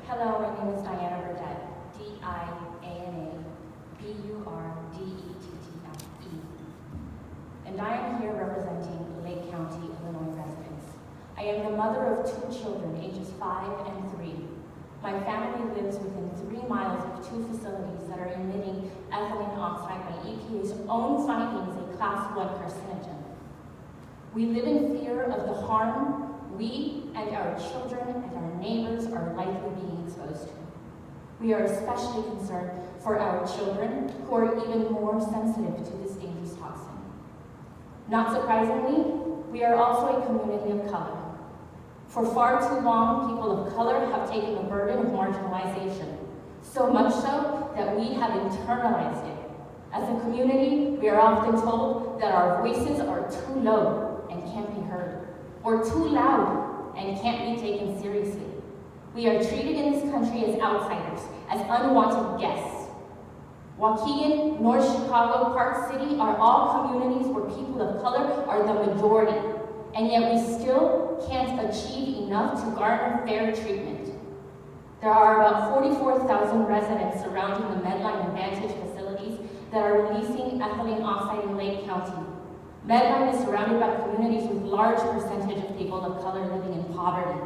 Hello, my name is Diana Burdett, D-I-A-N-A-B-U-R-D-E-T-T-F-E, and I am here representing Lake County, Illinois residents. I am the mother of two children, ages 5 and 3. My family lives within 3 miles of two facilities that are emitting ethylene oxide by EPA's own findings a Class 1 carcinogen. We live in fear of the harm we and our children and our neighbors are likely being exposed to. We are especially concerned for our children who are even more sensitive to this dangerous toxin. Not surprisingly, we are also a community of color. For far too long, people of color have taken the burden of marginalization, so much so that we have internalized it. As a community, we are often told that our voices are too low and can't be heard, or too loud and can't be taken seriously. We are treated in this country as outsiders, as unwanted guests. Waukegan, North Chicago, Park City are all communities where people of color are the majority, and yet we still can't achieve enough to garner fair treatment. There are about 44,000 residents surrounding the Medline and Vantage facilities that are releasing ethylene oxide in Lake County. Medline is surrounded by communities with large percentage of people of color living in poverty.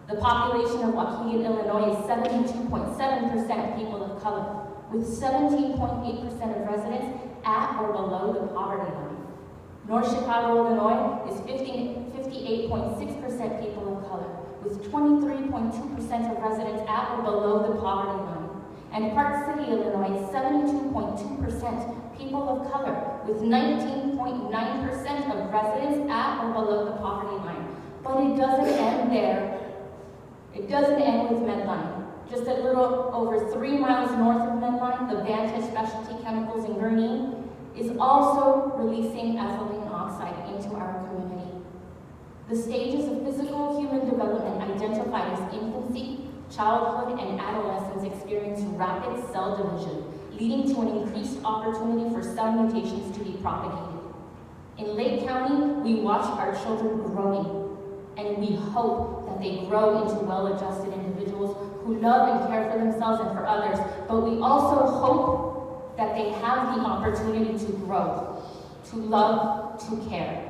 The population of Waukegan, Illinois is 72.7% people of color, with 17.8% of residents at or below the poverty line. North Chicago, Illinois is 58.6% people of color, with 23.2% of residents at or below the poverty line. And Park City, Illinois is 72.2% people of color, with 19.9% of residents at or below the poverty line. But it doesn't end there. It doesn't end with Medline. Just a little over 3 miles north of Medline, the Vantage Specialty Chemicals in Gurnee is also releasing ethylene oxide into our community. The stages of physical human development identified as infancy, childhood, and adolescence experience rapid cell division, leading to an increased opportunity for cell mutations to be propagated. In Lake County, we watch our children growing, and we hope that they grow into well-adjusted individuals who love and care for themselves and for others, but we also hope that they have the opportunity to grow, to love, to care,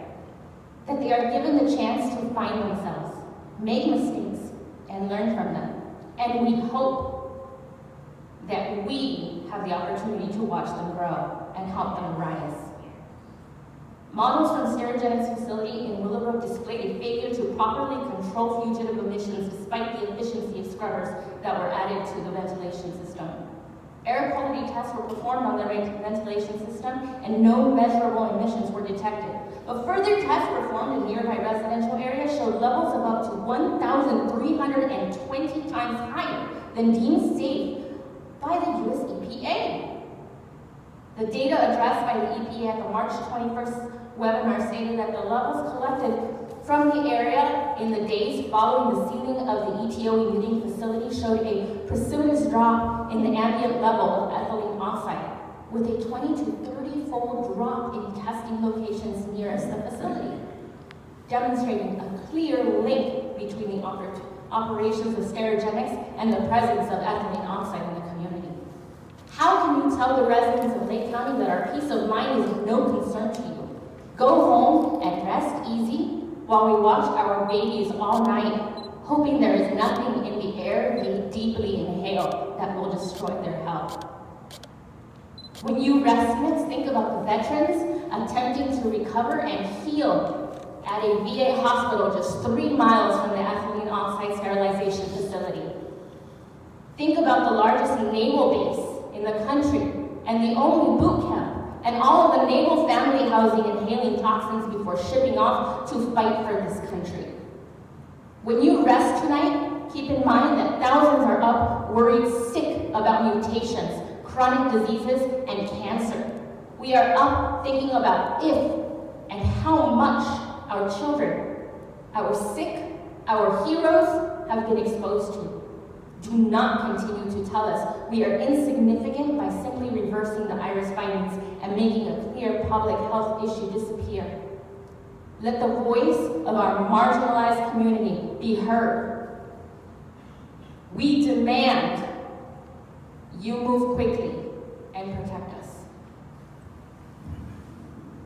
that they are given the chance to find themselves, make mistakes, and learn from them. And we hope that we have the opportunity to watch them grow and help them rise. Models from Sterigenics facility in Willowbrook displayed a failure to properly control fugitive emissions despite the efficiency of scrubbers that were added to the ventilation system. Air quality tests were performed on the ventilation system and no measurable emissions were detected. But further tests performed in nearby residential areas showed levels of up to 1,320 times higher than deemed safe by the US EPA. The data addressed by the EPA at the March 21st webinar stated that the levels collected from the area in the days following the sealing of the ETO emitting facility showed a precipitous drop in the ambient level of ethylene oxide, with a 20 to 30-fold drop in testing locations nearest the facility, demonstrating a clear link between the operations of Sterigenics and the presence of ethylene oxide in the community. How can you tell the residents of Lake County that our peace of mind is of no concern to you? Go home and rest easy while we watch our babies all night, hoping there is nothing in the air they deeply inhale that will destroy their health. When you residents think about the veterans attempting to recover and heal at a VA hospital just 3 miles from the ethylene oxide sterilization facility, think about the largest naval base in the country and the only boot camp, and all of the naval family housing inhaling toxins before shipping off to fight for this country. When you rest tonight, keep in mind that thousands are up worried sick about mutations, chronic diseases, and cancer. We are up thinking about if and how much our children, our sick, our heroes have been exposed to. Do not continue to tell us we are insignificant by simply reversing the IRIS findings and making a clear public health issue disappear. Let the voice of our marginalized community be heard. We demand you move quickly and protect